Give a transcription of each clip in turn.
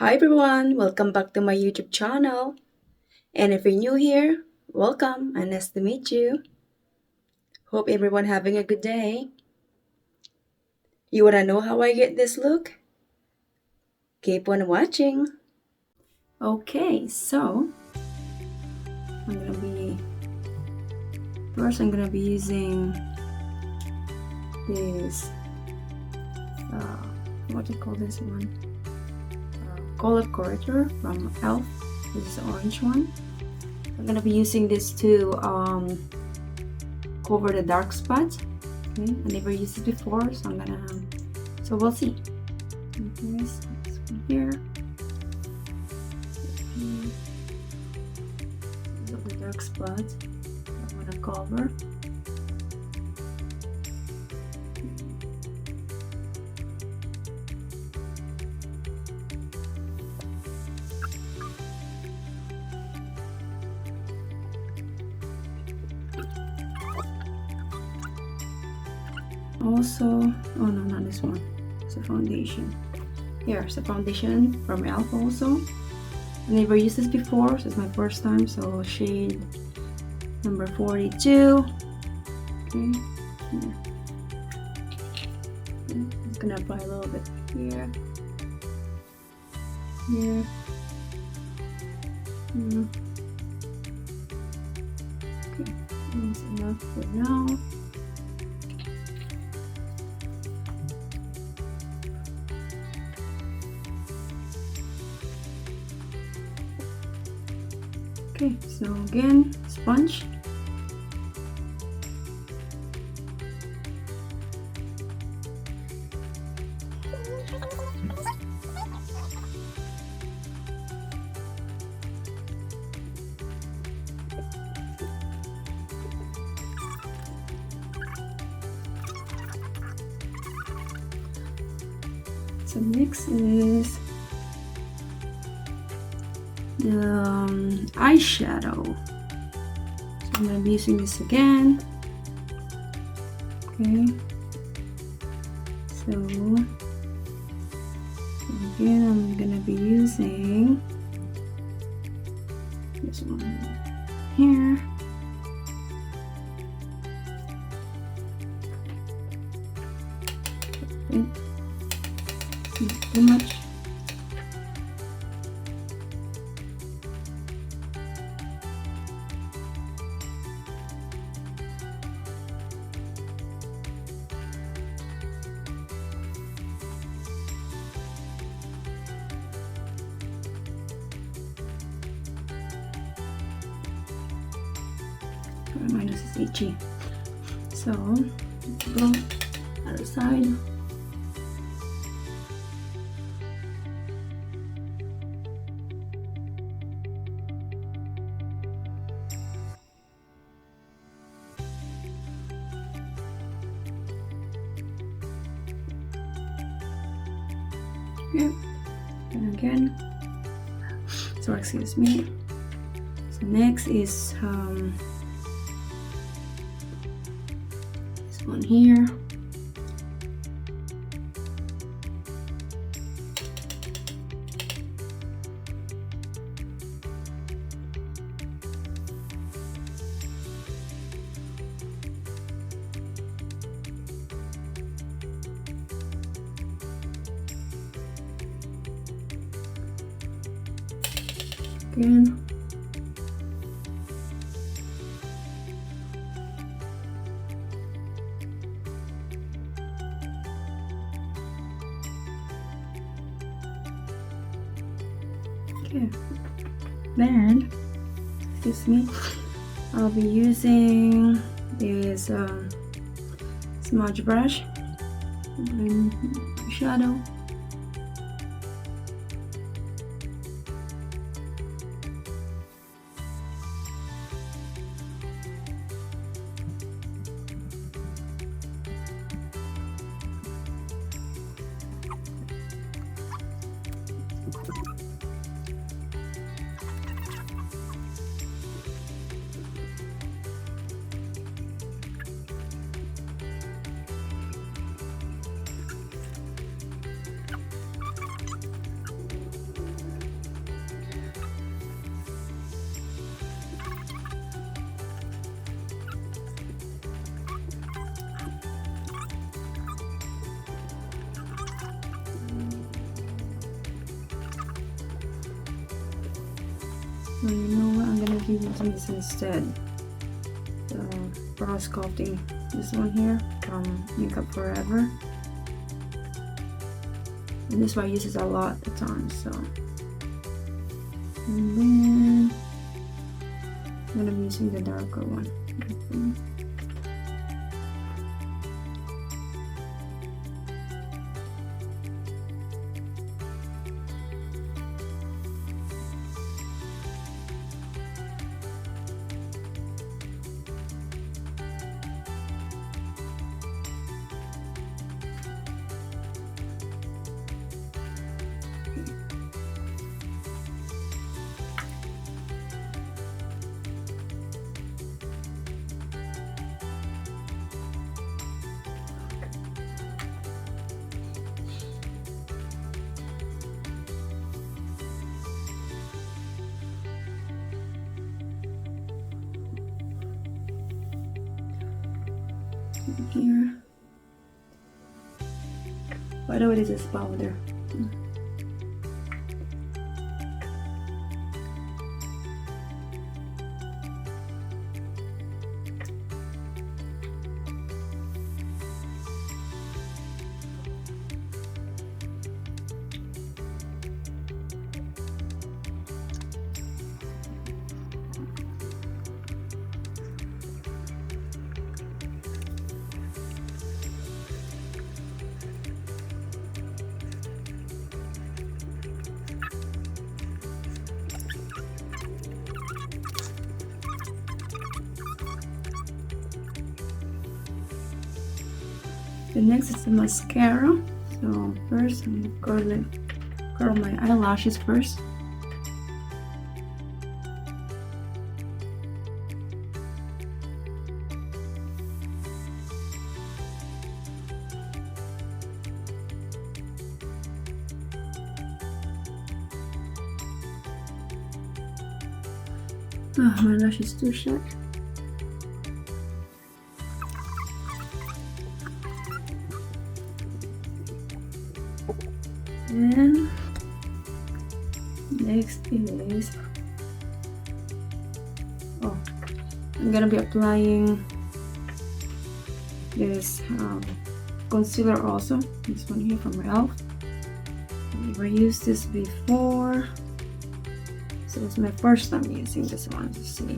Hi everyone, welcome back to my YouTube channel. And if you're new here, welcome and nice to meet you. Hope everyone having a good day. You wanna know how I get this look? Keep on watching. Okay, so I'm gonna be using this what do you call this one? Color corrector from e.l.f. This is the orange one. I'm gonna be using this to cover the dark spots. Okay, I never used it before, so so we'll see. Okay, so this one here. These are the dark spots I want to cover. Also, oh no, not this one. It's a foundation. Here's a foundation from e.l.f. also. I never used this before, so it's my first time. So shade number 42. Okay. Here. I'm just gonna apply a little bit here. Here. Okay, that's enough for now. Okay, so again, sponge. So next is the eyeshadow. So I'm going to be using this again. Okay. So again, I'm going to be using this one here. Okay. Not too much. My nose is itchy. So go other side. Here and again. So excuse me. So next is this one here. Again. Okay. Then, excuse me, I'll be using this smudge brush and shadow. So you know what, I'm gonna be using this instead. The brow sculpting, this one here from Makeup Forever. And this one I use this a lot at times, so. And then I'm gonna be using the darker one. Here. By the way, this is powder. The next is the mascara. So first I'm gonna curl my eyelashes first. Oh, my lash is too short. And next is, oh, I'm gonna be applying this concealer also. This one here from e.l.f. I've never used this before, so it's my first time using this one to see.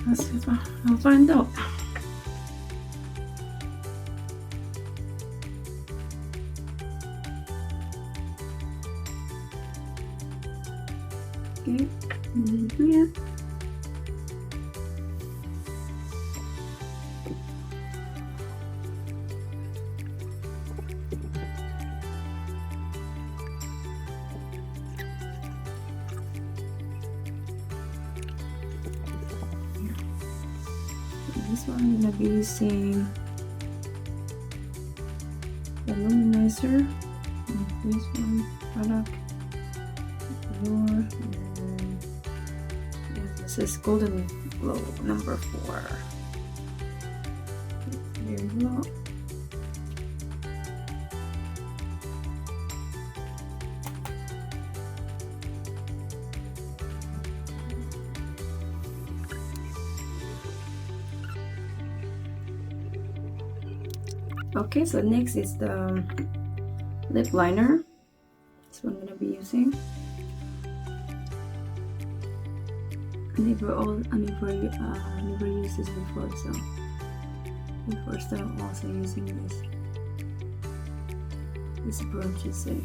Let's see if I'll find out. Okay, and then here. This one I'm gonna be using the luminizer. This one product. And this is Golden Glow number 4. Very low. Okay, so next is the lip liner. This one I'm gonna be using. I never used this before, so the first time also using this approach, you say.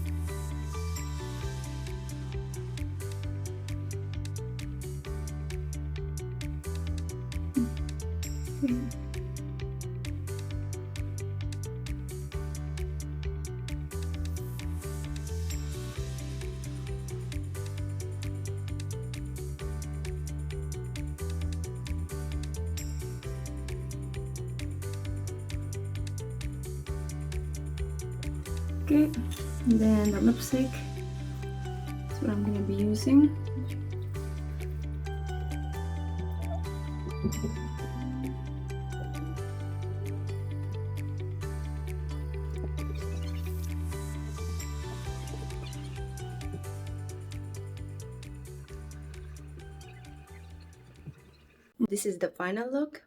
Okay, and then the lipstick. That's what I'm going to be using. This is the final look.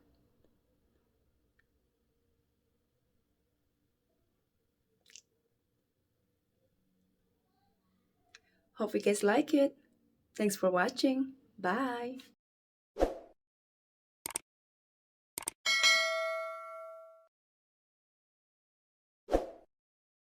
Hope you guys like it. Thanks for watching. Bye.